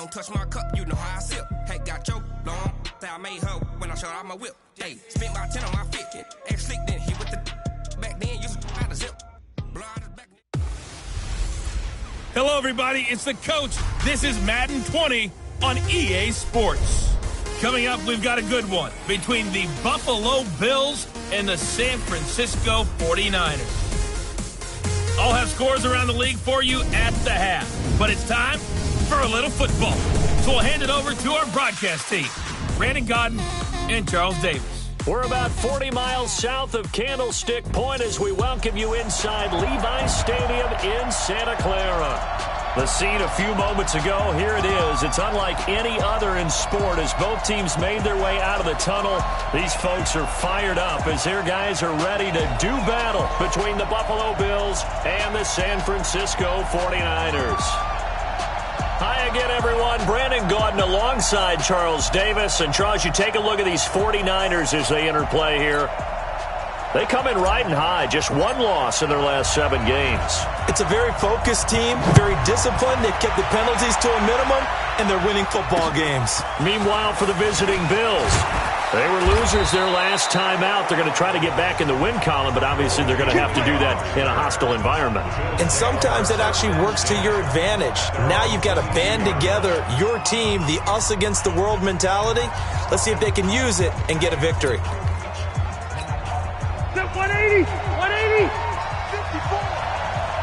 don't touch my cup, you know how I sip. Hey, got your long, I made her when I showed out my whip. Hey, spent about 10 on my fit. Ex slick, then hit with the back then, used to out of zip. Hello, everybody. It's the coach. This is Madden 20 on EA Sports. Coming up, we've got a good one between the Buffalo Bills and the San Francisco 49ers. I'll have scores around the league for you at the half. But it's time for a little football. So we'll hand it over to our broadcast team, Brandon Godden and Charles Davis. We're about 40 miles south of Candlestick Point as we welcome you inside Levi's Stadium in Santa Clara. The scene a few moments ago, here it is. It's unlike any other in sport as both teams made their way out of the tunnel. These folks are fired up as their guys are ready to do battle between the Buffalo Bills and the San Francisco 49ers. Hi again, everyone. Brandon Gaudin alongside Charles Davis. And, Charles, you take a look at these 49ers as they interplay here. They come in riding high, just one loss in their last 7 games. It's a very focused team, very disciplined. They've kept the penalties to a minimum, and they're winning football games. Meanwhile, for the visiting Bills, they were losers their last time out. They're going to try to get back in the win column, but obviously they're going to have to do that in a hostile environment. And sometimes it actually works to your advantage. Now you've got to band together your team, the us against the world mentality. Let's see if they can use it and get a victory. 180, 180, 54.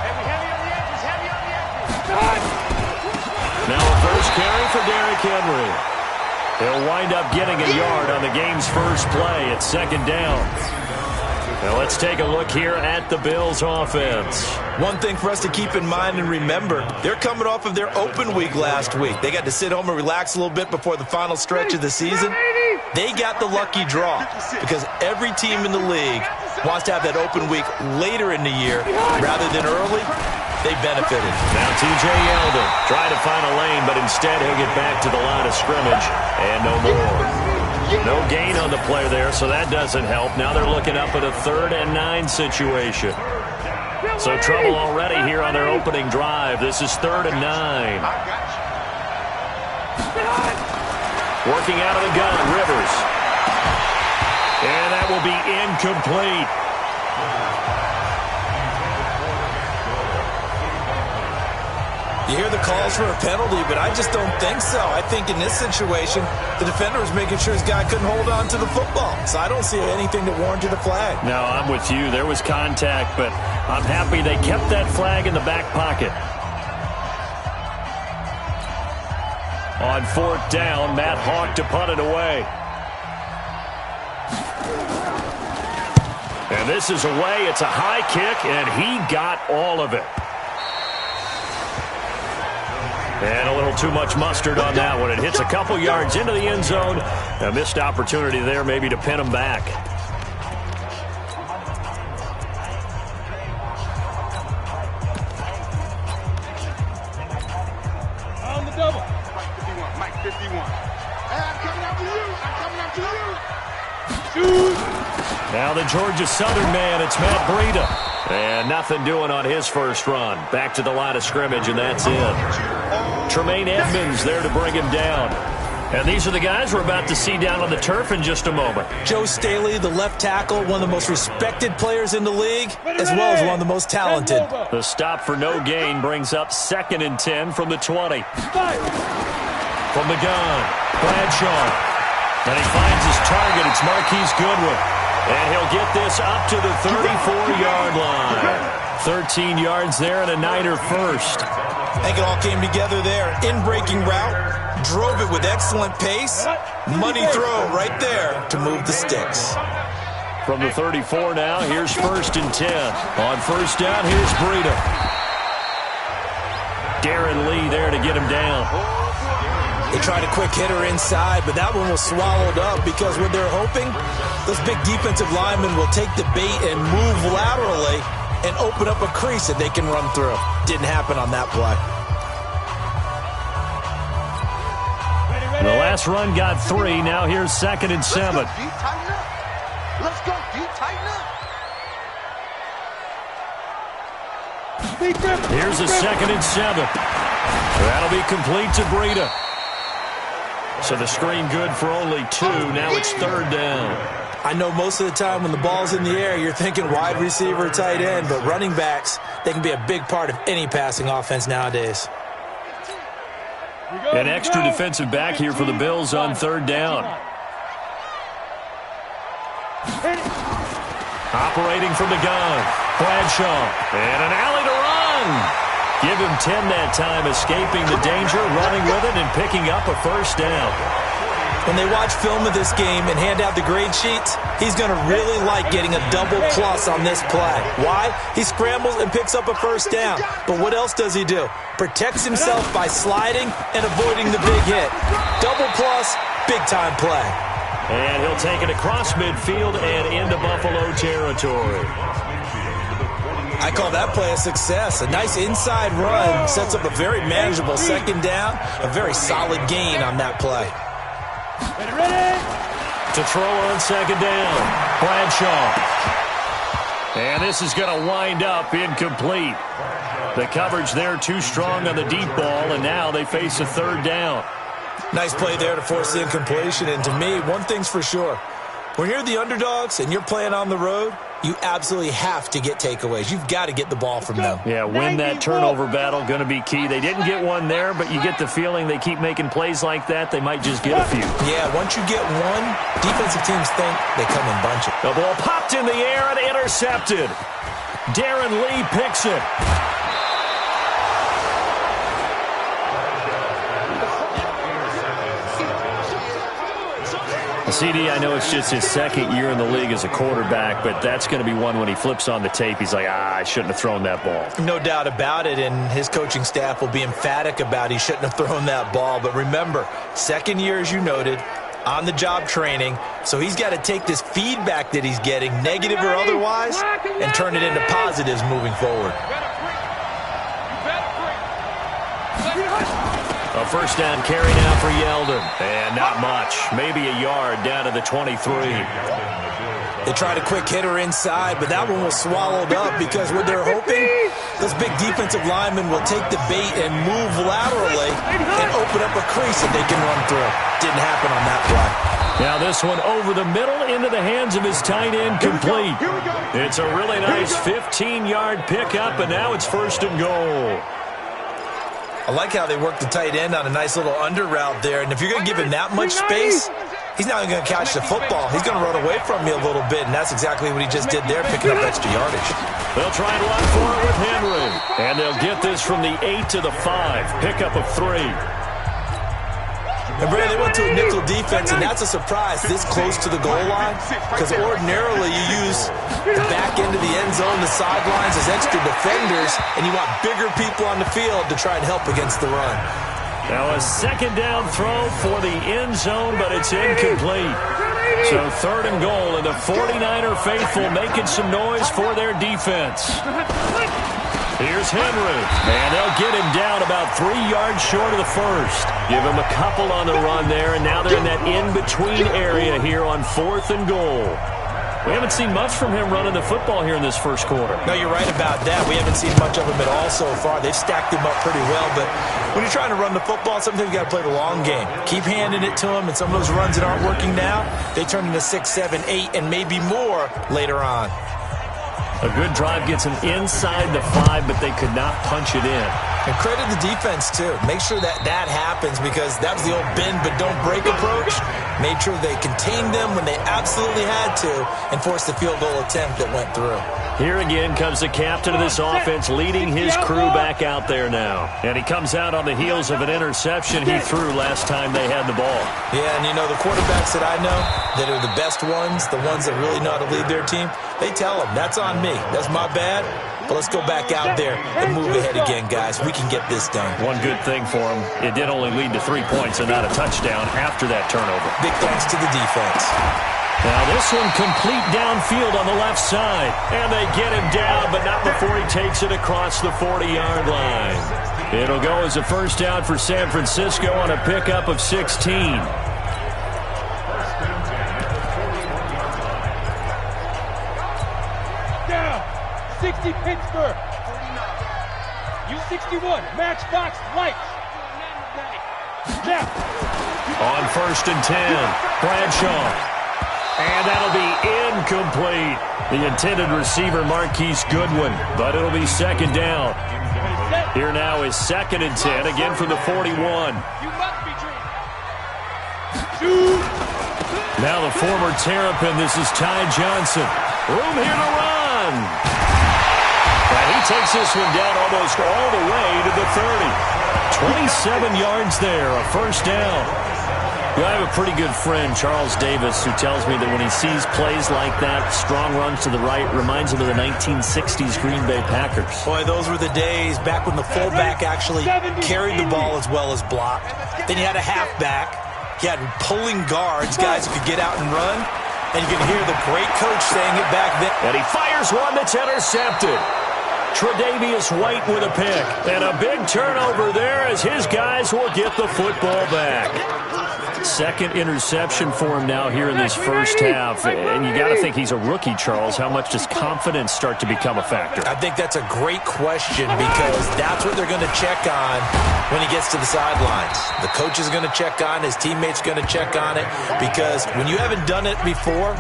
Heavy on the edges, heavy on the edges. Now a first carry for Derrick Henry. He'll wind up getting a yard on the game's first play at second down. Now let's take a look here at the Bills offense. One thing for us to keep in mind and remember, they're coming off of their open week last week. They got to sit home and relax a little bit before the final stretch of the season. They got the lucky draw because every team in the league wants to have that open week later in the year rather than early. They benefited. Now T.J. Yeldon trying to find a lane, but instead he'll get back to the line of scrimmage and no more. No gain on the play there, so that doesn't help. Now they're looking up at a 3rd and 9 situation. So trouble already here on their opening drive. This is 3rd and 9. Working out of the gun, Rivers. And that will be incomplete. You hear the calls for a penalty, but I just don't think so. I think in this situation, the defender was making sure his guy couldn't hold on to the football. So I don't see anything that warranted a flag. No, I'm with you. There was contact, but I'm happy they kept that flag in the back pocket. On 4th down, Matt Hawk to punt it away. And this is away. It's a high kick, and he got all of it. And a little too much mustard on that one. It hits a couple yards into the end zone. A missed opportunity there maybe to pin him back. On the double. Mike 51. I'm coming after you. I'm coming after you. Shoot. Now the Georgia Southern man, it's Matt Breida. And nothing doing on his first run. Back to the line of scrimmage, and that's it. Tremaine Edmonds there to bring him down. And these are the guys we're about to see down on the turf in just a moment. Joe Staley, the left tackle, one of the most respected players in the league, as well as one of the most talented. The stop for no gain brings up 2nd and 10 from the 20. From the gun, Bradshaw. And he finds his target. It's Marquise Goodwin. And he'll get this up to the 34-yard line. 13 yards there and a Niner first. I think it all came together there. In-breaking route, drove it with excellent pace. Money throw right there to move the sticks. From the 34 now, here's 1st and 10. On 1st down, here's Breida. Darren Lee there to get him down. They tried a quick hitter inside, but that one was swallowed up because what they're hoping, those big defensive linemen will take the bait and move laterally and open up a crease that they can run through. Didn't happen on that play. The last run got 3. Now here's 2nd and 7. Let's go, D. Tighten up. Here's a 2nd and 7. That'll be complete to Breida. So the screen good for only 2. Now it's 3rd down. I know most of the time when the ball's in the air, you're thinking wide receiver, tight end, but running backs, they can be a big part of any passing offense nowadays. An extra defensive back here for the Bills on 3rd down. Operating from the gun, Bradshaw, and an alley to run. Give him 10 that time, escaping the danger, running with it, and picking up a 1st down. When they watch film of this game and hand out the grade sheets, he's going to really like getting a double plus on this play. Why? He scrambles and picks up a 1st down. But what else does he do? Protects himself by sliding and avoiding the big hit. Double plus, big-time play. And he'll take it across midfield and into Buffalo territory. I call that play a success. A nice inside run sets up a very manageable 2nd down. A very solid gain on that play. Ready? To throw on 2nd down, Bradshaw. And this is going to wind up incomplete. The coverage there too strong on the deep ball, and now they face a 3rd down. Nice play there to force the incompletion. And to me, one thing's for sure. When you're the underdogs and you're playing on the road, you absolutely have to get takeaways. You've got to get the ball from them. Yeah, win that turnover battle, going to be key. They didn't get one there, but you get the feeling they keep making plays like that, they might just get a few. Yeah, once you get one, defensive teams think they come in bunches. The ball popped in the air and intercepted. Darren Lee picks it. CD, I know it's just his 2nd year in the league as a quarterback, but that's going to be one when he flips on the tape. He's like, I shouldn't have thrown that ball. No doubt about it, and his coaching staff will be emphatic about he shouldn't have thrown that ball. But remember, 2nd year, as you noted, on-the-job training, so he's got to take this feedback that he's getting, negative or otherwise, and turn it into positives moving forward. A 1st down carry now for Yeldon. And not much. Maybe a yard down to the 23. They tried a quick hitter inside, but that one was swallowed up because what they're hoping, this big defensive lineman will take the bait and move laterally and open up a crease that they can run through. Didn't happen on that play. Now this one over the middle into the hands of his tight end, complete. It's a really nice 15-yard pickup, and now it's 1st and goal. I like how they work the tight end on a nice little under route there. And if you're going to give him that much space, he's not even going to catch the football. He's going to run away from me a little bit, and that's exactly what he just did there, picking up extra yardage. They'll try and run for it with Henry. And they'll get this from the 8 to the 5. Pickup of 3. And, Brad, they went to a nickel defense, and that's a surprise this close to the goal line, because ordinarily you use the back end of the end zone, the sidelines as extra defenders, and you want bigger people on the field to try and help against the run. Now a 2nd down throw for the end zone, but it's incomplete. So 3rd and goal, and the 49er faithful making some noise for their defense. Here's Henry, and they'll get him down about 3 yards short of the 1st. Give him a couple on the run there, and now they're in that in-between area here on 4th and goal. We haven't seen much from him running the football here in this 1st quarter. No, you're right about that. We haven't seen much of him at all so far. They've stacked him up pretty well, but when you're trying to run the football, sometimes you got to play the long game. Keep handing it to him, and some of those runs that aren't working now, they turn into 6, 7, 8, and maybe more later on. A good drive gets him inside the 5, but they could not punch it in. And credit the defense, too. Make sure that that happens, because that was the old bend but don't break approach. Made sure they contained them when they absolutely had to and forced the field goal attempt that went through. Here again comes the captain of this offense, leading his crew back out there now. And he comes out on the heels of an interception he threw last time they had the ball. Yeah, and you know, the quarterbacks that I know that are the best ones, the ones that really know how to lead their team, they tell them, that's on me. That's my bad. But let's go back out there and move ahead again, guys. We can get this done. One good thing for him, it did only lead to 3 points and not a touchdown after that turnover. Big thanks to the defense. Now this one complete downfield on the left side. And they get him down, but not before he takes it across the 40-yard line. It'll go as a 1st down for San Francisco on a pickup of 16. 60 Pittsburgh. U61, matchbox lights. Now, On 1st and 10, Bradshaw. And that'll be incomplete. The intended receiver, Marquise Goodwin, but it'll be second down. Here now is 2nd and 10, again from the 41. Now the former Terrapin, this is Ty Johnson. Room here to run. And he takes this one down almost all the way to the 30. 27 yards there, a first down. I have a pretty good friend, Charles Davis, who tells me that when he sees plays like that, strong runs to the right, reminds him of the 1960s Green Bay Packers. Boy, those were the days back when the fullback actually carried the ball as well as blocked. Then you had a halfback. You had pulling guards, guys who could get out and run. And you can hear the great coach saying it back then. And he fires one that's intercepted. Tre'Davious White with a pick. And a big turnover there as his guys will get the football back. Second interception for him now here in this first half. And you got to think he's a rookie, Charles. How much does confidence start to become a factor? I think that's a great question because that's what they're going to check on when he gets to the sidelines. The coach is going to check on, his teammates are going to check on it, because when you haven't done it before,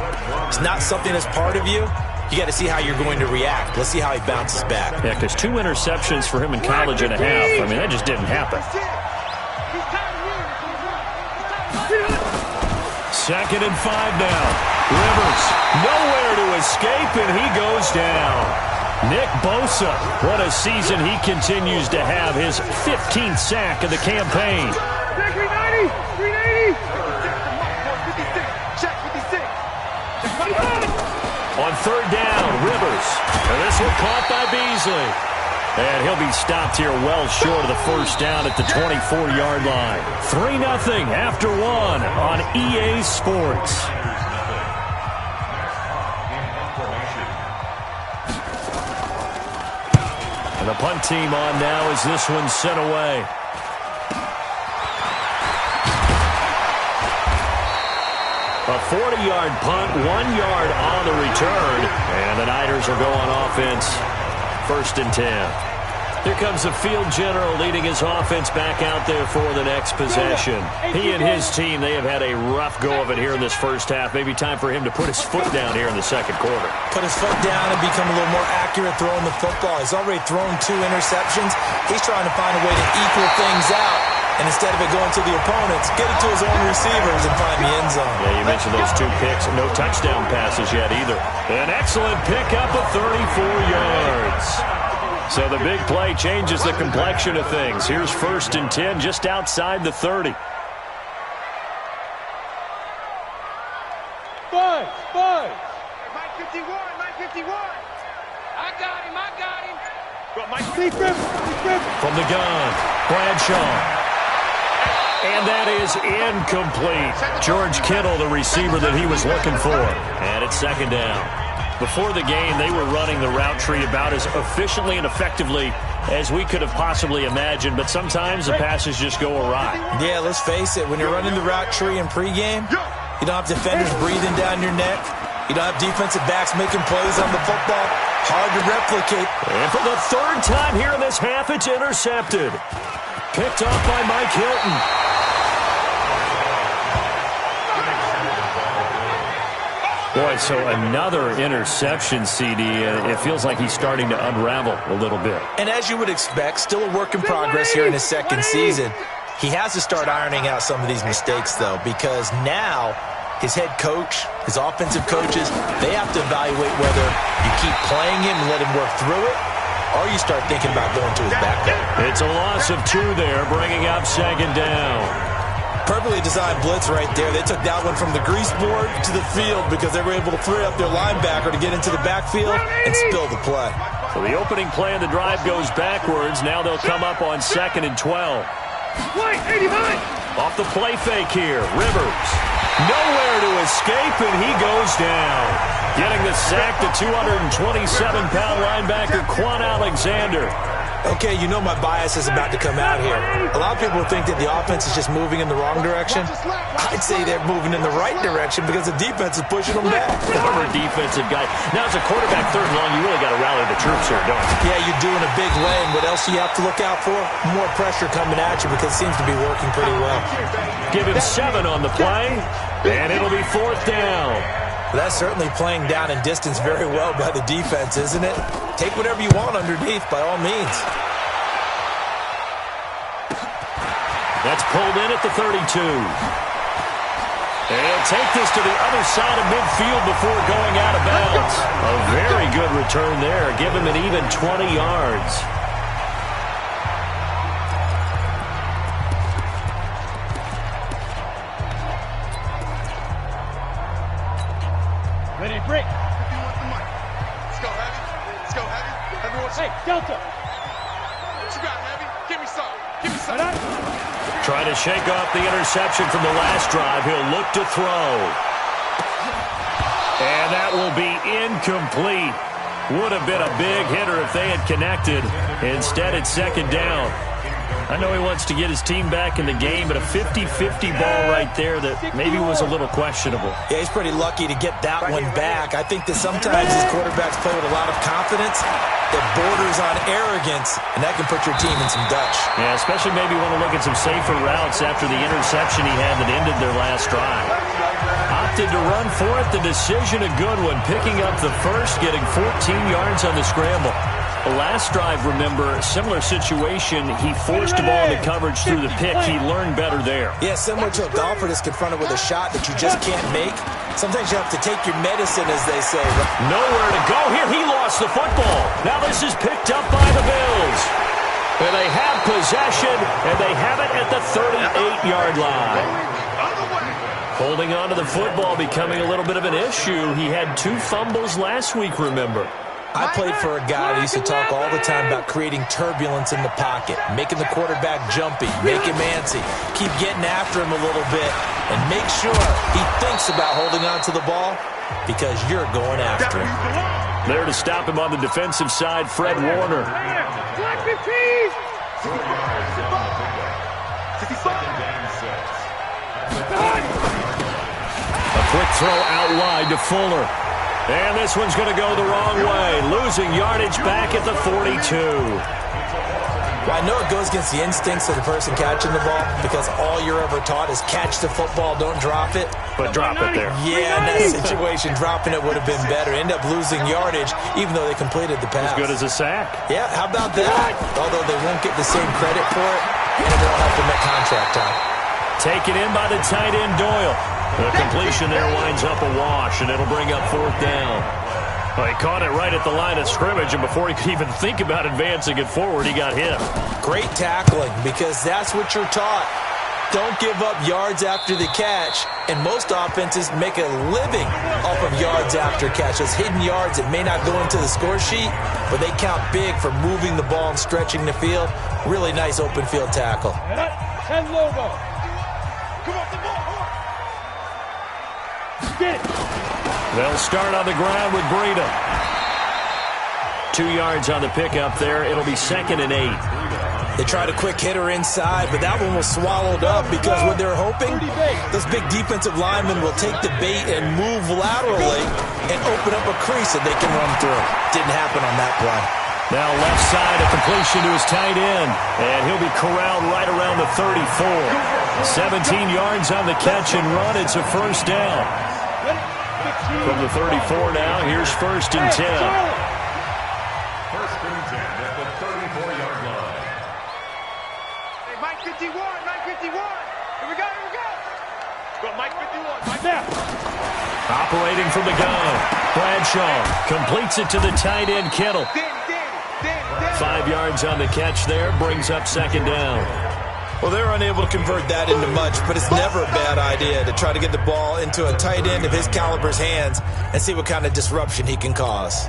it's not something that's part of you. You got to see how you're going to react. Let's see how he bounces back. Yeah, because 2 interceptions for him in college and a half. I mean, that just didn't happen. 2nd and 5 now. Rivers, nowhere to escape, and he goes down. Nick Bosa, what a season he continues to have. His 15th sack of the campaign. 390! 380! Check 56! On 3rd down, Rivers. And this one caught by Beasley. And he'll be stopped here well short of the first down at the 24-yard line. 3-0 after 1 on EA Sports. And the punt team on now as this one's sent away. A 40-yard punt, 1 yard on the return. And the Niners will go on offense. 1st and 10. Here comes the field general leading his offense back out there for the next possession. He and his team, they have had a rough go of it here in this first half. Maybe time for him to put his foot down here in the second quarter. Put his foot down and become a little more accurate throwing the football. He's already thrown 2 interceptions. He's trying to find a way to equal things out. And instead of it going to the opponents, get it to his own receivers and find the end zone. Yeah, you mentioned those 2 picks. No touchdown passes yet either. An excellent pickup of 34 yards. So the big play changes the complexion of things. Here's 1st and 10 just outside the 30. 5! Mike 51! Mike 51! I got him! Mike From the gun, Bradshaw. And that is incomplete. George Kittle, the receiver that he was looking for. And it's 2nd down. Before the game, they were running the route tree about as efficiently and effectively as we could have possibly imagined, but sometimes the passes just go awry. Yeah, let's face it. When you're running the route tree in pregame, you don't have defenders breathing down your neck. You don't have defensive backs making plays on the football. Hard to replicate. And for the 3rd time here in this half, it's intercepted. Picked off by Mike Hilton. Boy, so another interception, CD. It feels like he's starting to unravel a little bit. And as you would expect, still a work in progress here in his 2nd season. He has to start ironing out some of these mistakes, though, because now his head coach, his offensive coaches, they have to evaluate whether you keep playing him and let him work through it, or you start thinking about going to his back there. It's a loss of 2 there, bringing up 2nd down. Perfectly designed blitz right there. They took that one from the grease board to the field because they were able to free up their linebacker to get into the backfield and spill the play. So the opening play of the drive goes backwards. Now they'll come up on 2nd and 12. Off the play fake here. Rivers. Nowhere to escape, and he goes down. Getting the sack, the 227-pound linebacker, Quan Alexander. Okay, you know my bias is about to come out here. A lot of people think that the offense is just moving in the wrong direction. I'd say they're moving in the right direction because the defense is pushing them back. Former defensive guy. Now, as a quarterback, third and long, you really got to rally the troops here, don't you? Yeah, you're doing a big lay, and what else do you have to look out for? More pressure coming at you because it seems to be working pretty well. Give him 7 on the play, and it'll be 4th down. That's certainly playing down and distance very well by the defense, isn't it? Take whatever you want underneath, by all means. That's pulled in at the 32. And he'll take this to the other side of midfield before going out of bounds. A very good return there. Give him an even 20 yards. Ready to break. Let's go, Heavy. Let's go, Heavy. Everyone, hey, Delta. What you got, Heavy? Give me some. Give me some. Trying to shake off the interception from the last drive. He'll look to throw. And that will be incomplete. Would have been a big hitter if they had connected. Instead, it's 2nd down. I know he wants to get his team back in the game, but a 50-50 ball right there that maybe was a little questionable. Yeah, he's pretty lucky to get that one back. I think that sometimes his quarterbacks play with a lot of confidence that borders on arrogance, and that can put your team in some Dutch. Yeah, especially maybe want to look at some safer routes after the interception he had that ended their last drive. Opted to run for it. The decision a good one. Picking up the first, getting 14 yards on the scramble. The last drive, remember, similar situation. He forced the ball into coverage through the pick. He learned better there. Yeah, similar to a golfer that's confronted with a shot that you just can't make. Sometimes you have to take your medicine, as they say. Nowhere to go here. He lost the football. Now this is picked up by the Bills. And they have possession, and they have it at the 38-yard line. Holding on to the football becoming a little bit of an issue. He had 2 fumbles last week, remember. I played for a guy that used to talk all the time about creating turbulence in the pocket, making the quarterback jumpy, make him antsy, keep getting after him a little bit, and make sure he thinks about holding on to the ball because you're going after him. There to stop him on the defensive side, Fred Warner. A quick throw out wide to Fuller. And this one's going to go the wrong way. Losing yardage back at the 42. Well, I know it goes against the instincts of the person catching the ball because all you're ever taught is catch the football, don't drop it. But drop it there. Yeah, in that situation, dropping it would have been better. End up losing yardage even though they completed the pass. As good as a sack. Yeah, how about that? Although they won't get the same credit for it, and it won't help them at contract time. Taken in by the tight end, Doyle. The completion there winds up a wash, and it'll bring up 4th down. Well, he caught it right at the line of scrimmage, and before he could even think about advancing it forward, he got hit. Great tackling, because that's what you're taught. Don't give up yards after the catch, and most offenses make a living off of yards after catch. Those hidden yards that may not go into the score sheet, but they count big for moving the ball and stretching the field. Really nice open field tackle. Ten logo. Come on, the ball. Get it. They'll start on the ground with Breida. 2 yards on the pickup there. It'll be 2nd and 8. They tried a quick hitter inside, but that one was swallowed up because what they're hoping, those big defensive linemen will take the bait and move laterally and open up a crease that they can run through. Didn't happen on that play. Now left side, a completion to his tight end, and he'll be corralled right around the 34. 17 yards on the catch and run. It's a 1st down. From the 34 now, here's 1st and 10. 1st and 10 at the 34-yard line. Hey, Mike 51, Mike 51. Here we go, here we go. Let's go, Mike 51, Mike there. Operating from the gun, Bradshaw completes it to the tight end, Kittle. 5 yards on the catch there, brings up 2nd down. Well, they're unable to convert that into much, but it's never a bad idea to try to get the ball into a tight end of his caliber's hands and see what kind of disruption he can cause.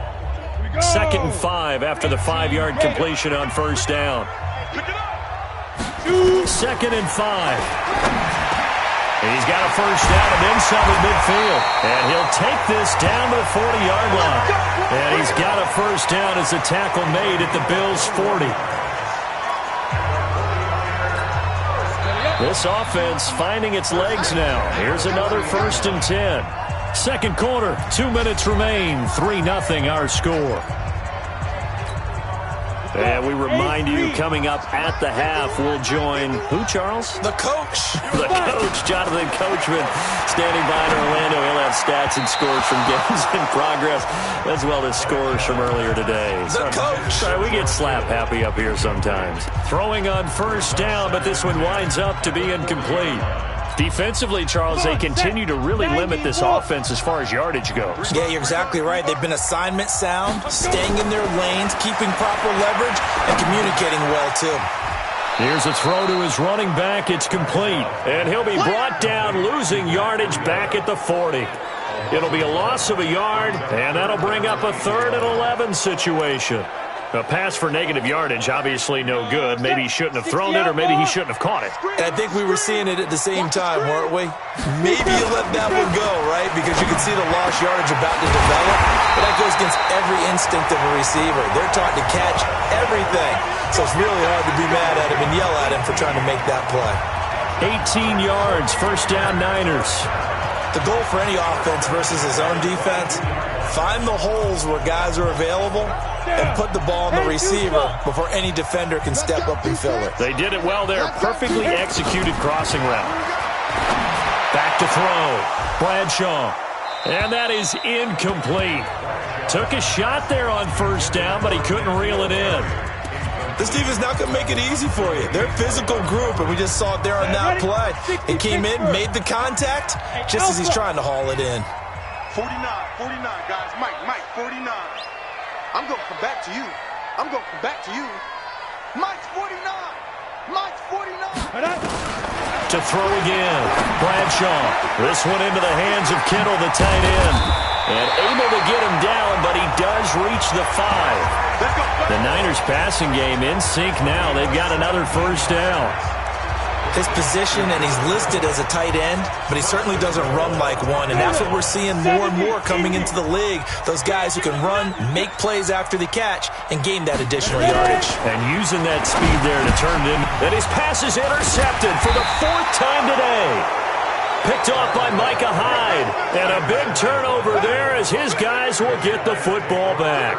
2nd and 5 after the 5-yard completion on 1st down. 2nd and 5. He's got a 1st down and then some at midfield. And he'll take this down to the 40-yard line. And he's got a 1st down as the tackle made at the Bills' 40. This offense finding its legs now. Here's another 1st and 10. Second quarter, 2 minutes remain. 3-0 our score. And we remind you, coming up at the half, we'll join who, Charles? The coach. The coach, Jonathan Coachman, standing by in Orlando. He'll have stats and scores from games in progress, as well as scores from earlier today. The coach. Sorry, we get slap happy up here sometimes. Throwing on 1st down, but this one winds up to be incomplete. Defensively, Charles, they continue to really limit this offense as far as yardage goes. Yeah, you're exactly right. They've been assignment sound, staying in their lanes, keeping proper leverage, and communicating well, too. Here's a throw to his running back. It's complete. And he'll be brought down, losing yardage back at the 40. It'll be a loss of a yard, and that'll bring up a 3rd and 11 situation. A pass for negative yardage, obviously no good. Maybe he shouldn't have thrown it, or maybe he shouldn't have caught it. And I think we were seeing it at the same time, weren't we? Maybe you let that one go, right? Because you can see the lost yardage about to develop. But that goes against every instinct of a receiver. They're taught to catch everything. So it's really hard to be mad at him and yell at him for trying to make that play. 18 yards, 1st down Niners. The goal for any offense versus his own defense, find the holes where guys are available and put the ball on the receiver before any defender can step up and fill it. They did it well there. Perfectly executed crossing route. Back to throw. Bradshaw. And that is incomplete. Took a shot there on 1st down, but he couldn't reel it in. This team is not going to make it easy for you. They're a physical group, and we just saw it there on that play. It came in, made the contact, just as he's trying to haul it in. 49, guys. Mike, 49. I'm going to come back to you. I'm going to come back to you. Mike's 49. Mike's 49. To throw again. Bradshaw. This one into the hands of Kittle, the tight end. And able to get him down, but he does reach the 5. The Niners passing game in sync now. They've got another 1st down. His position, and he's listed as a tight end, but he certainly doesn't run like one, and that's what we're seeing more and more coming into the league. Those guys who can run, make plays after the catch, and gain that additional yardage. And using that speed there to turn it in. And his pass is intercepted for the 4th time today. Picked off by Micah Hyde. And a big turnover there as his guys will get the football back.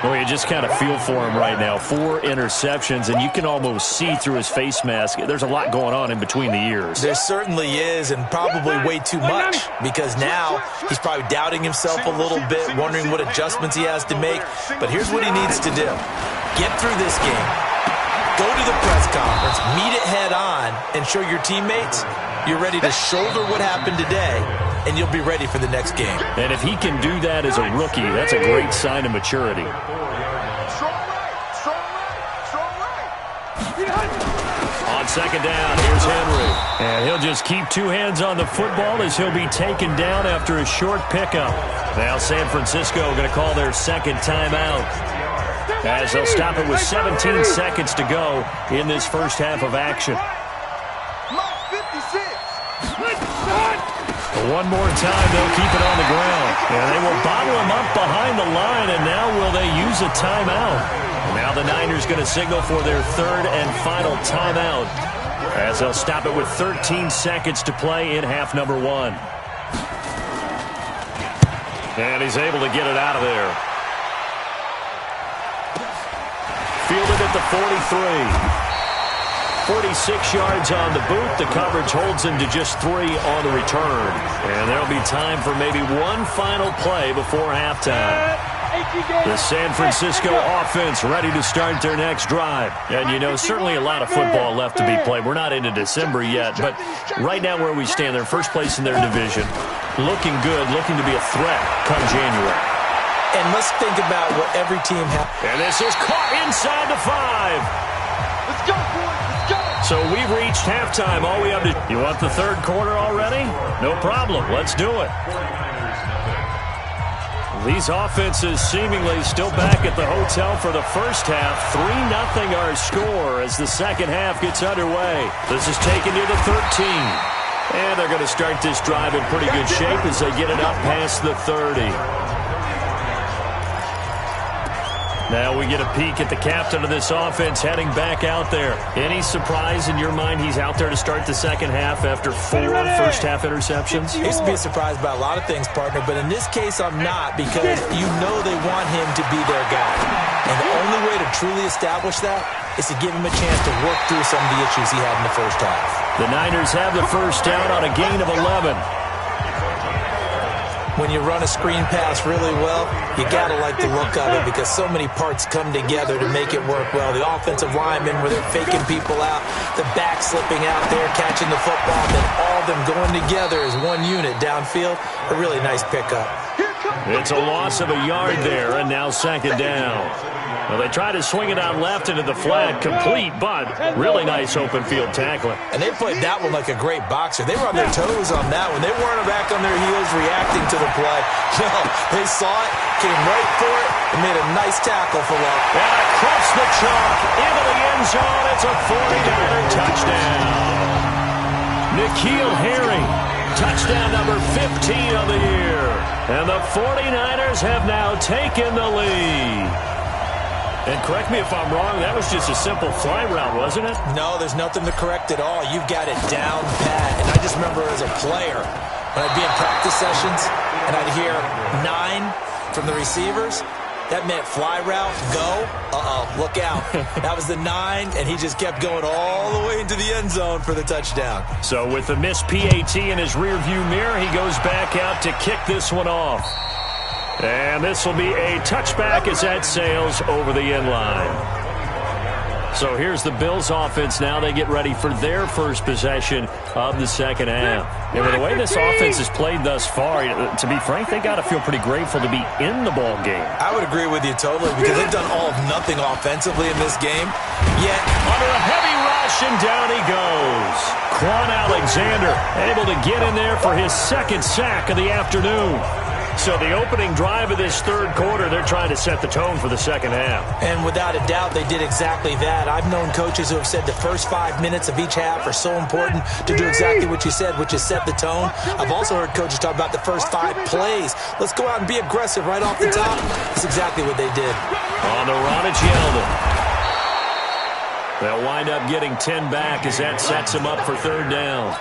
Well, you just kind of feel for him right now. 4 interceptions, and you can almost see through his face mask. There's a lot going on in between the ears. There certainly is, and probably way too much, because now he's probably doubting himself a little bit, wondering what adjustments he has to make. But here's what he needs to do. Get through this game. Go to the press conference, meet it head on, and show your teammates you're ready to shoulder what happened today, and you'll be ready for the next game. And if he can do that as a rookie, that's a great sign of maturity. On 2nd down, here's Henry. And he'll just keep 2 hands on the football as he'll be taken down after a short pickup. Now San Francisco going to call their 2nd timeout, as they'll stop it with 17 seconds to go in this first half of action. One more time, they'll keep it on the ground. And they will bottle him up behind the line, and now will they use a timeout? And now the Niners going to signal for their 3rd and final timeout, as they'll stop it with 13 seconds to play in half number 1. And he's able to get it out of there. Fielded at the 43. 46 yards on the boot. The coverage holds him to just 3 on the return. And there'll be time for maybe one final play before halftime. The San Francisco offense ready to start their next drive. And, you know, certainly a lot of football left to be played. We're not into December yet, but right now where we stand, they're first place in their division. Looking good, looking to be a threat come January. And let's think about what every team has. And this is caught inside the 5. Let's go, boys. Let's go. So we've reached halftime. All we have to... You want the 3rd quarter already? No problem. Let's do it. These offenses seemingly still back at the hotel for the first half. 3-0 our score as the second half gets underway. This is taken to the 13. And they're going to start this drive in pretty good shape as they get it up past the 30. Now we get a peek at the captain of this offense heading back out there. Any surprise in your mind he's out there to start the second half after 4 first-half interceptions? I used to be surprised by a lot of things, partner, but in this case I'm not, because you know they want him to be their guy. And the only way to truly establish that is to give him a chance to work through some of the issues he had in the first half. The Niners have the first down on a gain of 11. When you run a screen pass really well, you got to like the look of it because so many parts come together to make it work well. The offensive linemen, where they're faking people out, the back slipping out there, catching the football, then all of them going together as one unit downfield. A really nice pickup. It's a loss of a yard there, and now second down. Well, they try to swing it out left into the flat, complete, but really nice open field tackling. And they played that one like a great boxer. They were on their toes on that one. They weren't back on their heels reacting to the play. No, they saw it, came right for it, and made a nice tackle for Luck. And across the chalk, into the end zone, it's a 49er touchdown. N'Keal Harry, touchdown number 15 of the year. And the 49ers have now taken the lead. And correct me if I'm wrong, that was just a simple fly route, wasn't it? No, there's nothing to correct at all. You've got it down pat. And I just remember as a player, when I'd be in practice sessions and I'd hear 9 from the receivers, that meant fly route, go, look out. That was the 9, and he just kept going all the way into the end zone for the touchdown. So with the missed PAT in his rearview mirror, he goes back out to kick this one off. And this will be a touchback as that sails over the end line. So here's the Bills offense now. They get ready for their first possession of the second half. And with the way this offense has played thus far, to be frank, they got to feel pretty grateful to be in the ball game. I would agree with you totally because they've done all of nothing offensively in this game. Yet, under a heavy rush, and down he goes. Quan Alexander able to get in there for his second sack of the afternoon. So the opening drive of this third quarter, they're trying to set the tone for the second half. And without a doubt, they did exactly that. I've known coaches who have said the first 5 minutes of each half are so important to do exactly what you said, which is set the tone. I've also heard coaches talk about the first 5 plays. Let's go out and be aggressive right off the top. That's exactly what they did. On the run, it's Yeldon. They'll wind up getting 10 back as that sets them up for third down.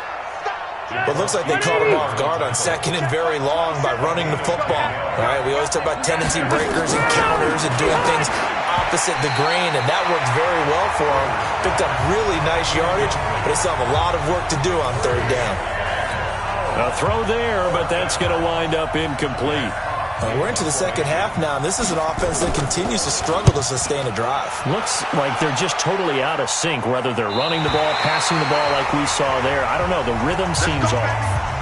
But it looks like they caught him off guard on second and very long by running the football. All right, we always talk about tendency breakers and counters and doing things opposite the grain, and that worked very well for him. Picked up really nice yardage, but they still have a lot of work to do on third down. A throw there, but that's going to wind up incomplete. We're into the second half now, and this is an offense that continues to struggle to sustain a drive. Looks like they're just totally out of sync, whether they're running the ball, passing the ball like we saw there. I don't know. The rhythm seems off.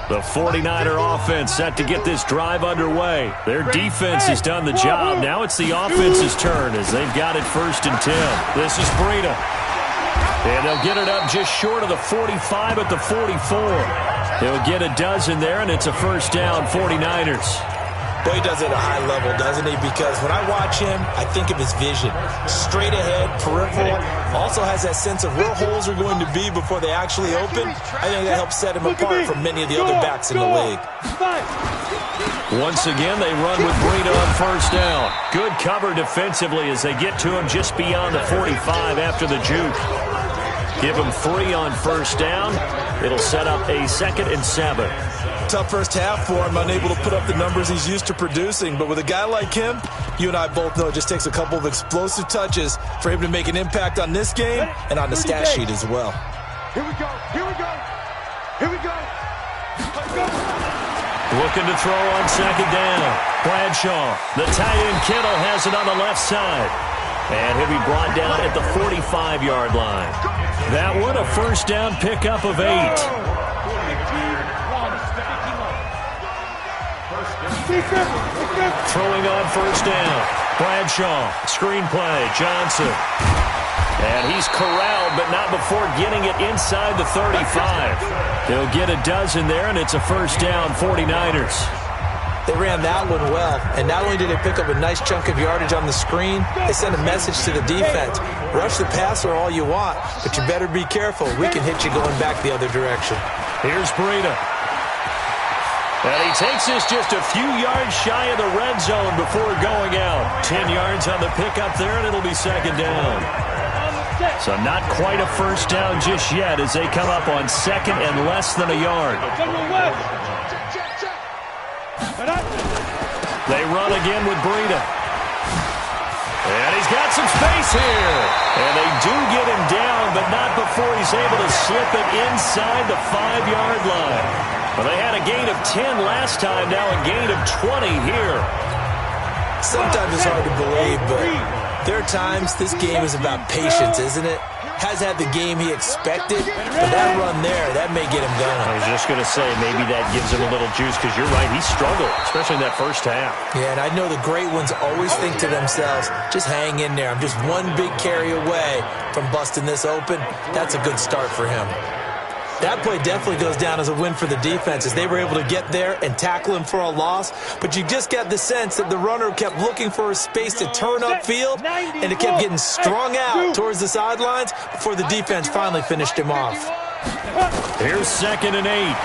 The 49er offense set to get this drive underway. Their defense has done the job. Now it's the offense's turn as they've got it first and 10. This is Breida. And they'll get it up just short of the 45 at the 44. They'll get a dozen there, and it's a first down, 49ers. Boy, he does it at a high level, doesn't he? Because when I watch him, I think of his vision. Straight ahead, peripheral. Also has that sense of where holes are going to be before they actually open. I think that helps set him apart from many of the other backs in the league. Once again, they run with Breida on first down. Good cover defensively as they get to him just beyond the 45 after the juke. Give him 3 on first down. It'll set up a 2nd and 7. Tough first half for him, unable to put up the numbers he's used to producing. But with a guy like him, you and I both know it just takes a couple of explosive touches for him to make an impact on this game and on the stat sheet as well. Here we go. Here we go. Here we go. Let's go. Looking to throw on second down. Bradshaw. The tight end Kittle has it on the left side. And he'll be brought down at the 45-yard line. That one, a first down pickup of 8. Throwing on first down. Bradshaw. Screenplay. Johnson. And he's corralled, but not before getting it inside the 35. He'll get a dozen there, and it's a first down, 49ers. They ran that one well, and not only did they pick up a nice chunk of yardage on the screen, they sent a message to the defense. Rush the passer all you want, but you better be careful. We can hit you going back the other direction. Here's Breida. And he takes this just a few yards shy of the red zone before going out. 10 yards on the pickup there, and it'll be second down. So not quite a first down just yet as they come up on second and less than a yard. They run again with Breida. And he's got some space here. And they do get him down, but not before he's able to slip it inside the 5-yard line. Well, they had a gain of 10 last time, now a gain of 20 here. Sometimes it's hard to believe, but there are times this game is about patience, isn't it? Has had the game he expected, but that run there, that may get him going. I was just going to say, maybe that gives him a little juice, because you're right, he struggled, especially in that first half. Yeah, and I know the great ones always think to themselves, just hang in there. I'm just one big carry away from busting this open. That's a good start for him. That play definitely goes down as a win for the defense as they were able to get there and tackle him for a loss. But you just got the sense that the runner kept looking for a space to turn upfield, and it kept getting strung out towards the sidelines before the defense finally finished him off. Here's 2nd and 8.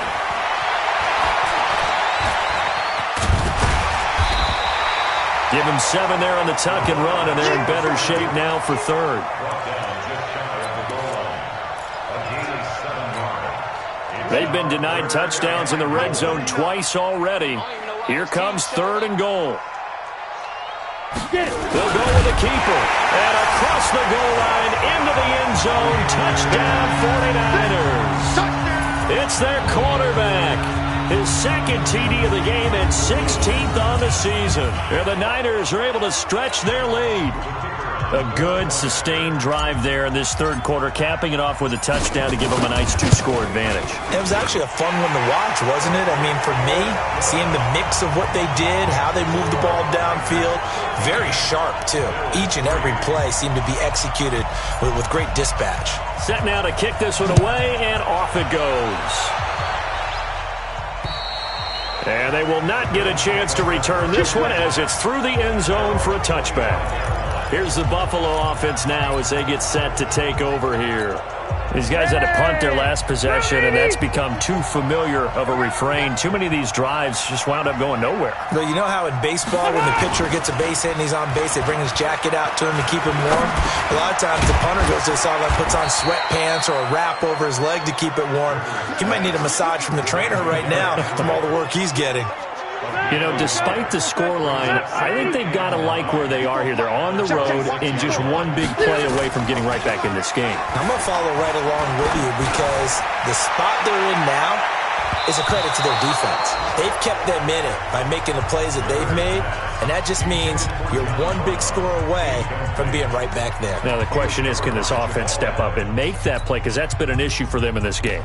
Give him 7 there on the tuck and run, and they're in better shape now for 3rd. They've been denied touchdowns in the red zone twice already. Here comes 3rd and goal. They'll go with the keeper. And across the goal line into the end zone. Touchdown 49ers. It's their quarterback. His 2nd TD of the game and 16th on the season. And the Niners are able to stretch their lead. A good, sustained drive there in this 3rd quarter, capping it off with a touchdown to give them a nice 2-score advantage. It was actually a fun one to watch, wasn't it? I mean, for me, seeing the mix of what they did, how they moved the ball downfield, very sharp, too. Each and every play seemed to be executed with great dispatch. Set now to kick this one away, and off it goes. And they will not get a chance to return this one as it's through the end zone for a touchback. Here's the Buffalo offense now as they get set to take over here. These guys had to punt their last possession, and that's become too familiar of a refrain. Too many of these drives just wound up going nowhere. But you know how in baseball, when the pitcher gets a base hit and he's on base, they bring his jacket out to him to keep him warm? A lot of times the punter goes to the sideline, puts on sweatpants or a wrap over his leg to keep it warm. He might need a massage from the trainer right now from all the work he's getting. You know, despite the scoreline, I think they've got to like where they are here. They're on the road and just one big play away from getting right back in this game. I'm going to follow right along with you because the spot they're in now is a credit to their defense. They've kept them in it by making the plays that they've made, and that just means you're one big score away from being right back there. Now the question is, can this offense step up and make that play? Because that's been an issue for them in this game.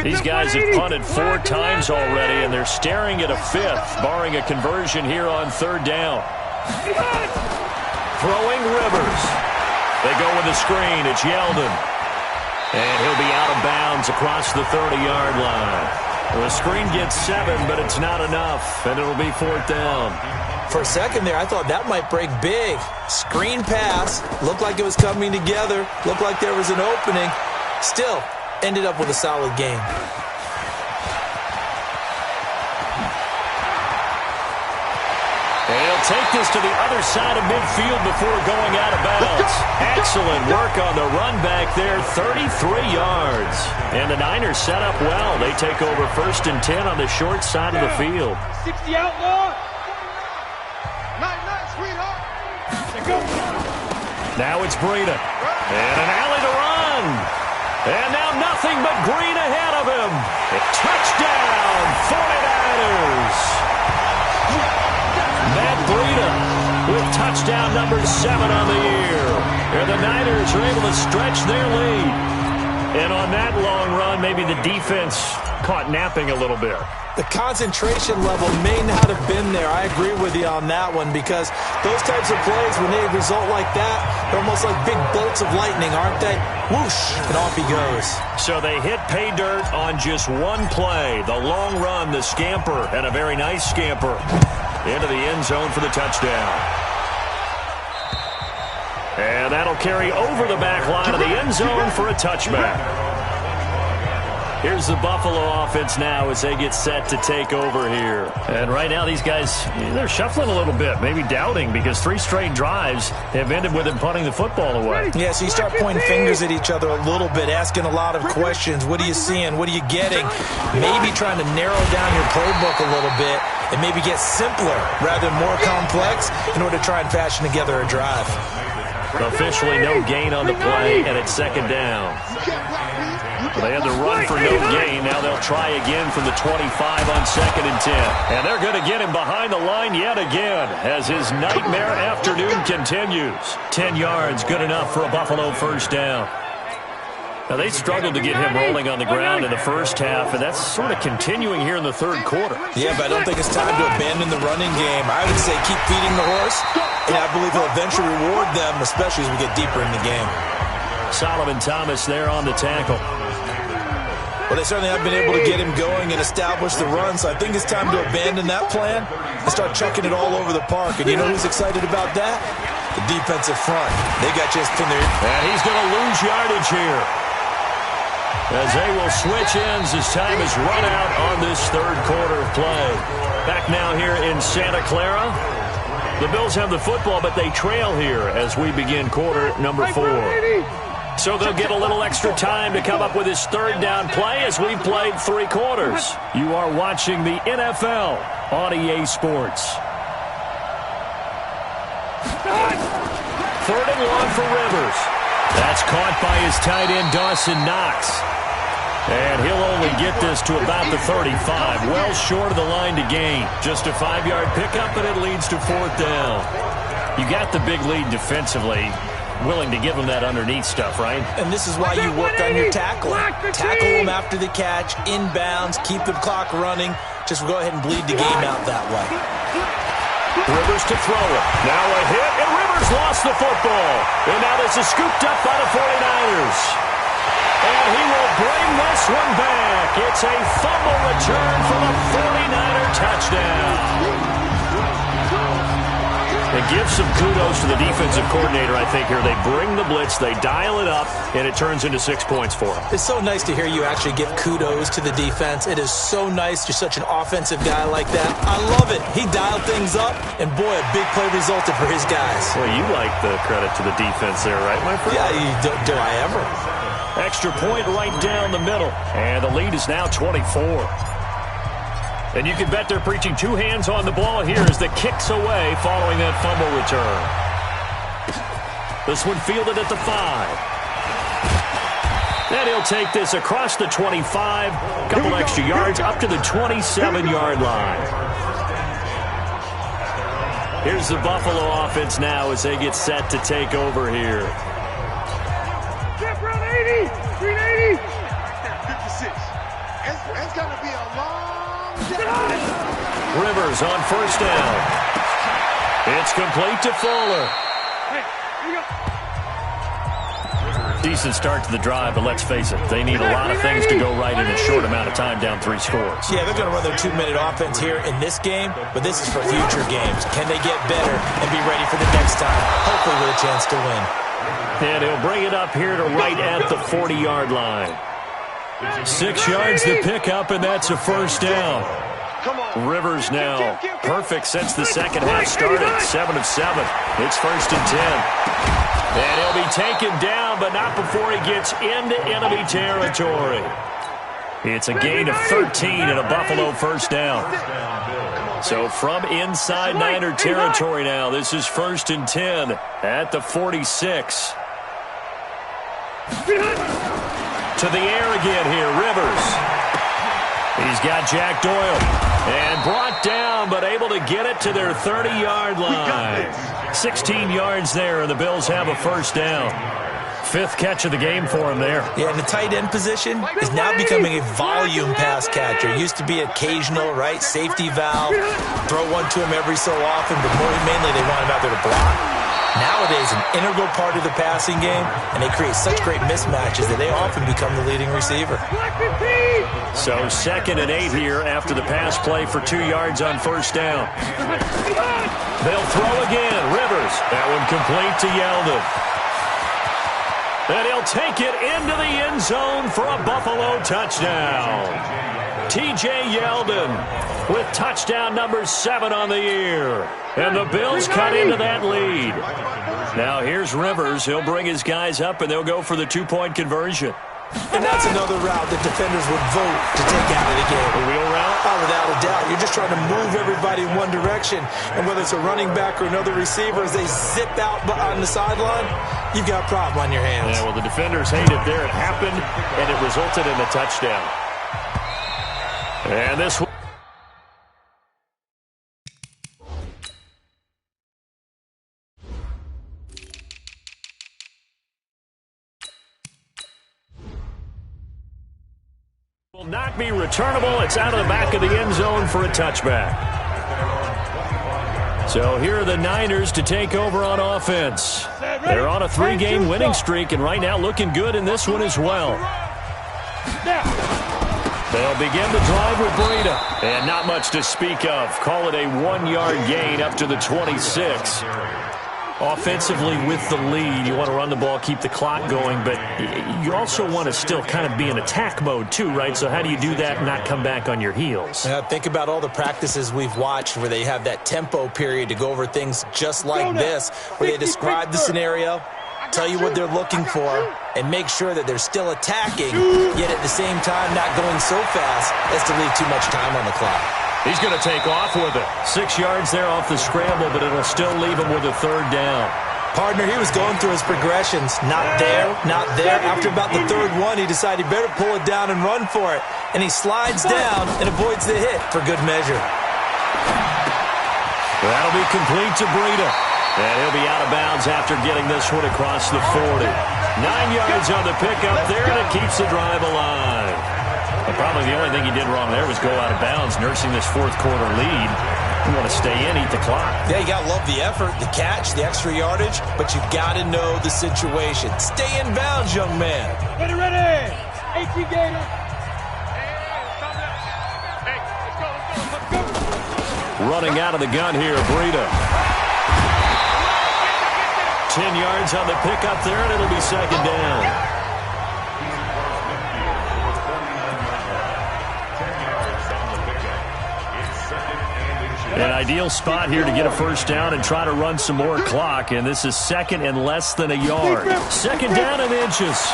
These guys have punted 4 times already, and they're staring at a 5th, barring a conversion here on 3rd down. Throwing Rivers. They go with the screen. It's Yeldon. And he'll be out of bounds across the 30-yard line. Well, the screen gets 7, but it's not enough, and it'll be 4th down. For a second there, I thought that might break big. Screen pass. Looked like it was coming together. Looked like there was an opening. Still, ended up with a solid game. And he'll take this to the other side of midfield before going out of bounds. Excellent work on the run back there, 33 yards. And the Niners set up well. They take over 1st and 10 on the short side of the field. 60 outlaw. Night, sweetheart. Now it's Breida. And an alley to run. And now nothing but green ahead of him. A touchdown, 49ers. Matt Breida with touchdown number 7 on the year. And the Niners are able to stretch their lead. And on that long run, maybe the defense caught napping a little bit. The concentration level may not have been there. I agree with you on that one, because those types of plays, when they result like that, they're almost like big bolts of lightning, aren't they? Whoosh, and off he goes. So they hit pay dirt on just one play. The long run, the scamper, and a very nice scamper into the end zone for the touchdown. And that'll carry over the back line of the end zone for a touchback. Here's the Buffalo offense now as they get set to take over here. And right now these guys, they're shuffling a little bit, maybe doubting, because 3 straight drives have ended with them punting the football away. Yeah, so you start pointing fingers at each other a little bit, asking a lot of questions. What are you seeing? What are you getting? Maybe trying to narrow down your playbook a little bit and maybe get simpler rather than more complex in order to try and fashion together a drive. Officially no gain on the play, and it's second down. They had the run for no gain. Now they'll try again from the 25 on 2nd and 10. And they're going to get him behind the line yet again as his nightmare afternoon continues. 10 yards, good enough for a Buffalo first down. Now they struggled to get him rolling on the ground in the first half, and that's sort of continuing here in the third quarter. Yeah, but I don't think it's time to abandon the running game. I would say keep feeding the horse, and I believe he'll eventually reward them, especially as we get deeper in the game. Solomon Thomas there on the tackle. Well, they certainly have been able to get him going and establish the run, so I think it's time to abandon that plan and start chucking it all over the park. And you know who's excited about that? The defensive front. They got just in there. And he's going to lose yardage here, as they will switch ends as time is run out on this third quarter of play. Back now here in Santa Clara. The Bills have the football, but they trail here as we begin quarter number 4. So they'll get a little extra time to come up with his third down play as we've played 3 quarters. You are watching the NFL on EA Sports. 3rd and long for Rivers. That's caught by his tight end, Dawson Knox. And he'll only get this to about the 35, well short of the line to gain. Just a 5-yard pickup, and it leads to 4th down. You got the big lead defensively, willing to give him that underneath stuff, right? And this is why you work on your tackling. Tackle them after the catch, inbounds, keep the clock running. Just go ahead and bleed the game out that way. Rivers to throw it. Now a hit, and Rivers lost the football. And now this is scooped up by the 49ers. And he will bring this one back. It's a fumble return for the 49er touchdown. It gives some kudos to the defensive coordinator, I think, here. They bring the blitz, they dial it up, and it turns into 6 points for them. It's so nice to hear you actually give kudos to the defense. It is so nice. You're such an offensive guy like that. I love it. He dialed things up, and boy, a big play resulted for his guys. Well, you like the credit to the defense there, right, my friend? Yeah, do I ever? Extra point right down the middle, and the lead is now 24. And you can bet they're preaching 2 hands on the ball here as the kick's away following that fumble return. This one fielded at the 5. And he'll take this across the 25, a couple extra yards up to the 27-yard line. Here's the Buffalo offense now as they get set to take over here. Step run 80, 380. 56. It's going to be a long day. Rivers on first down. It's complete to Fuller. Decent start to the drive, but let's face it, they need a lot of things to go right in a short amount of time, down 3 scores. Yeah, they're going to run their 2-minute offense here in this game, but this is for future games. Can they get better and be ready for the next time? Hopefully with a chance to win. And he'll bring it up here to right at the 40-yard line. 6 yards the pickup, and that's a first down. Rivers now perfect since the second half started. 7 of 7. It's 1st and 10. And he'll be taken down, but not before he gets into enemy territory. It's a gain of 13 and a Buffalo first down. So from inside Niner territory now, this is 1st and 10 at the 46. To the air again here, Rivers. He's got Jack Doyle. And brought down, but able to get it to their 30-yard line. 16 yards there, and the Bills have a first down. Fifth catch of the game for him there. Yeah, and the tight end position is now becoming a volume pass catcher. It used to be occasional, right? Safety valve, throw one to him every so often, but mainly they want him out there to block. Nowadays, an integral part of the passing game, and they create such great mismatches that they often become the leading receiver. So 2nd and 8 here after the pass play for 2 yards on first down. They'll throw again. Rivers. That one complete to Yeldon. And he'll take it into the end zone for a Buffalo touchdown. T.J. Yeldon with touchdown number 7 on the year. And the Bills cut into that lead. Now here's Rivers. He'll bring his guys up, and they'll go for the 2-point conversion. And that's another route that defenders would vote to take out of the game. A wheel route? Oh, without a doubt. You're just trying to move everybody in one direction. And whether it's a running back or another receiver, as they zip out on the sideline, you've got a problem on your hands. Yeah, well, the defenders hate it there. It happened, and it resulted in a touchdown. And this will not be returnable. It's out of the back of the end zone for a touchback. So here are the Niners to take over on offense. They're on a 3-game winning streak, and right now looking good in this one as well. They'll begin the drive with Breida. And not much to speak of. Call it a 1-yard gain up to the 26. Offensively with the lead, you want to run the ball, keep the clock going, but you also want to still kind of be in attack mode too, right? So how do you do that and not come back on your heels? Think about all the practices we've watched where they have that tempo period to go over things just like this, where they describe the scenario, tell you what they're looking for, and make sure that they're still attacking, yet at the same time not going so fast as to leave too much time on the clock. He's going to take off with it. 6 yards there off the scramble, but it'll still leave him with a 3rd down. Partner, he was going through his progressions. Not there, not there. After about the 3rd one, he decided he better pull it down and run for it. And he slides down and avoids the hit for good measure. That'll be complete to Breida. And he'll be out of bounds after getting this one across the 40. 9 yards on the pickup there, and it keeps the drive alive. But probably the only thing he did wrong there was go out of bounds, nursing this 4th quarter lead. You want to stay in, eat the clock. Yeah, you got to love the effort, the catch, the extra yardage, but you've got to know the situation. Stay in bounds, young man. Ready. 18 Gator. Running out of the gun here, Breida. 10 yards on the pickup there, and it'll be 2nd down. An ideal spot here to get a 1st down and try to run some more clock, and this is 2nd and less than a yard. 2nd down and inches.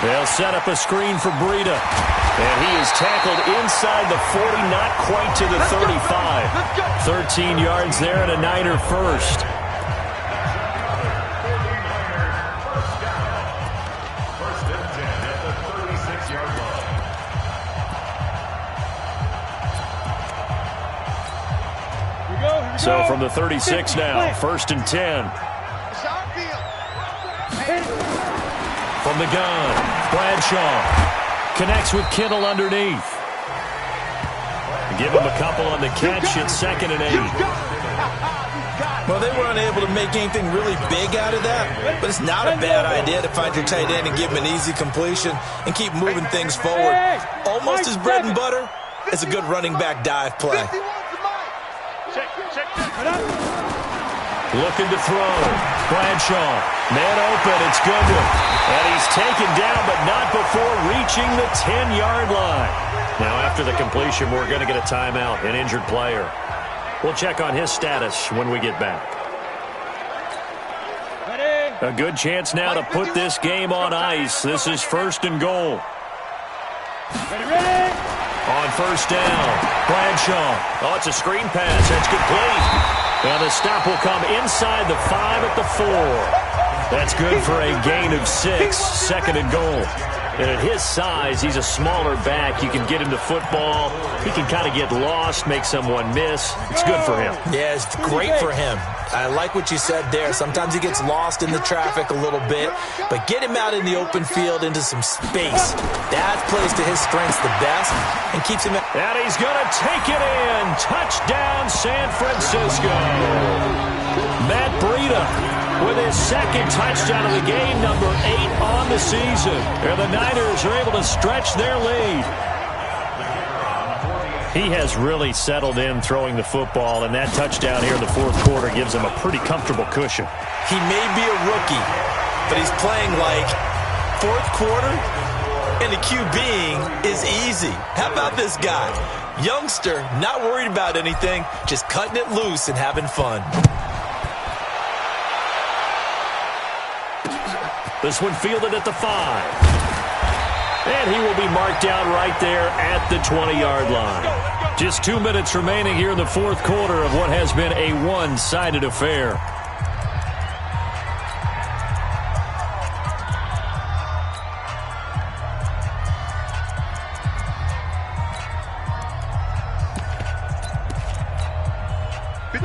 They'll set up a screen for Breida, and he is tackled inside the 40, not quite to the 35. 13 yards there and a Niner 1st. So from the 36 now, 1st and 10. From the gun, Bradshaw connects with Kittle underneath. Give him a couple on the catch. It's 2nd and 8. Well, they were unable to make anything really big out of that, but it's not a bad idea to find your tight end and give him an easy completion and keep moving things forward. Almost as bread and butter as a good running back dive play. Looking to throw. Bradshaw. Man open. It's Goodwin. And he's taken down, but not before reaching the 10-yard line. Now, after the completion, we're going to get a timeout, an injured player. We'll check on his status when we get back. A good chance now to put this game on ice. This is 1st and goal. On 1st down, Bradshaw. Oh, it's a screen pass. That's complete. And the stop will come inside the 5 at the 4. That's good for a gain of 6. 2nd and goal. And at his size, he's a smaller back. You can get him to football. He can kind of get lost, make someone miss. It's good for him. Yeah, it's great for him. I like what you said there. Sometimes he gets lost in the traffic a little bit, but get him out in the open field into some space. That plays to his strengths the best and keeps him... And he's going to take it in. Touchdown, San Francisco. Matt Breida with his second touchdown of the game, number 8 on the season. And the Niners are able to stretch their lead. He has really settled in throwing the football, and that touchdown here in the fourth quarter gives him a pretty comfortable cushion. He may be a rookie, but he's playing like fourth quarter, and the QBing is easy. How about this guy? Youngster, not worried about anything, just cutting it loose and having fun. This one fielded at the 5. And he will be marked down right there at the 20-yard line. Just 2 minutes remaining here in the fourth quarter of what has been a one-sided affair.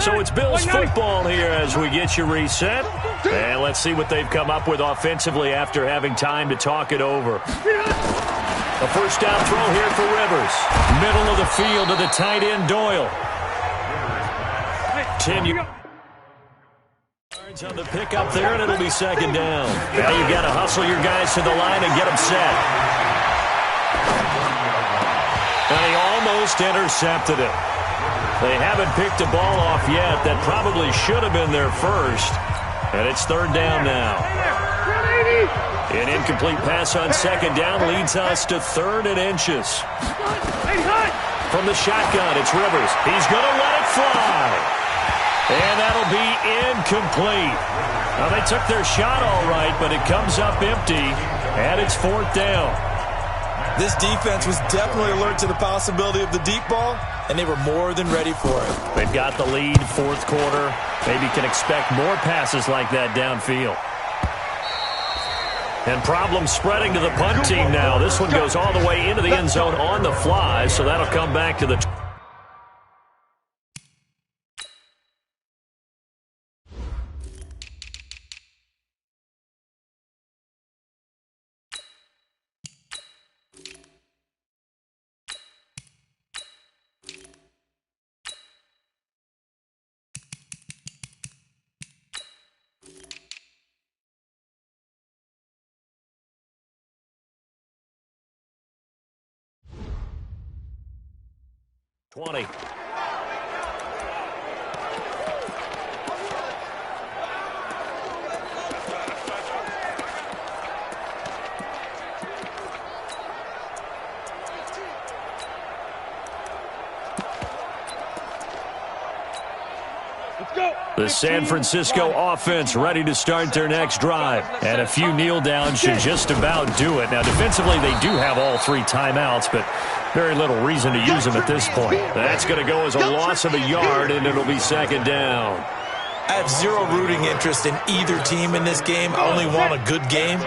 So it's Bills football here as we get you reset. And let's see what they've come up with offensively after having time to talk it over. A first down throw here for Rivers. Middle of the field to the tight end, Doyle. 10 yards on the pickup there, and it'll be second down. Now you've got to hustle your guys to the line and get them set. And he almost intercepted it. They haven't picked a ball off yet. That probably should have been their first. And it's third down now. An incomplete pass on second down leads us to 3rd and inches. From the shotgun, it's Rivers. He's going to let it fly. And that'll be incomplete. Now, they took their shot all right, but it comes up empty, and it's 4th down. This defense was definitely alert to the possibility of the deep ball, and they were more than ready for it. They've got the lead, fourth quarter. Maybe can expect more passes like that downfield. And problems spreading to the punt team now. This one goes all the way into the end zone on the fly, so that'll come back to the... ...20. The San Francisco offense ready to start their next drive. And a few kneel downs should just about do it. Now, defensively, they do have all 3 timeouts, but very little reason to use them at this point. That's going to go as a loss of a yard, and it'll be second down. I have zero rooting interest in either team in this game. I only want a good game.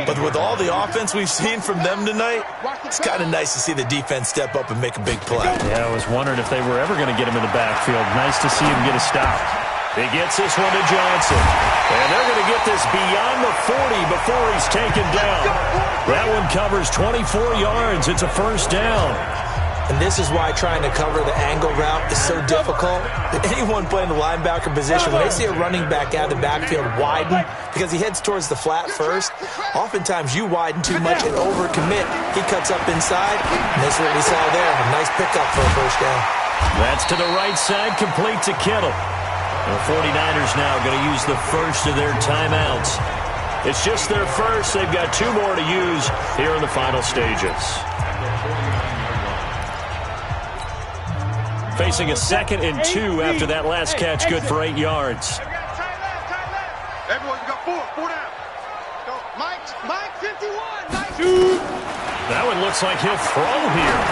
But with all the offense we've seen from them tonight, it's kind of nice to see the defense step up and make a big play. Yeah, I was wondering if they were ever going to get him in the backfield. Nice to see him get a stop. He gets this one to Johnson. And they're going to get this beyond the 40 before he's taken down. That one covers 24 yards. It's a first down. And this is why trying to cover the angle route is so difficult. Anyone playing the linebacker position, when they see a running back out of the backfield widen, because he heads towards the flat first, oftentimes you widen too much and overcommit. He cuts up inside, and that's what we saw there. A nice pickup for a first down. That's to the right side, complete to Kittle. The 49ers now going to use the first of their timeouts. It's just their first. They've got 2 more to use here in the final stages. Facing a 2nd and 2 after that last catch, good for 8 yards. Everyone got 4 down. Go, Mike 51. That one looks like he'll throw here.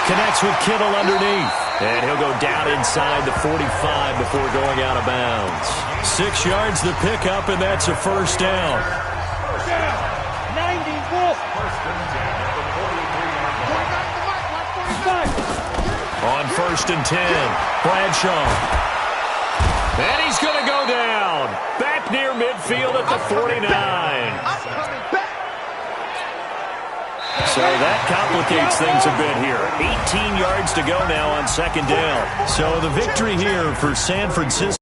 Connects with Kittle underneath. And he'll go down inside the 45 before going out of bounds. 6 yards the pickup, and that's a first down. 90. First and 10 at the 43-yard line. On first and 10, Bradshaw. And he's going to go down. Back near midfield at the 49. So that complicates things a bit here. 18 yards to go now on second down. So the victory here for San Francisco.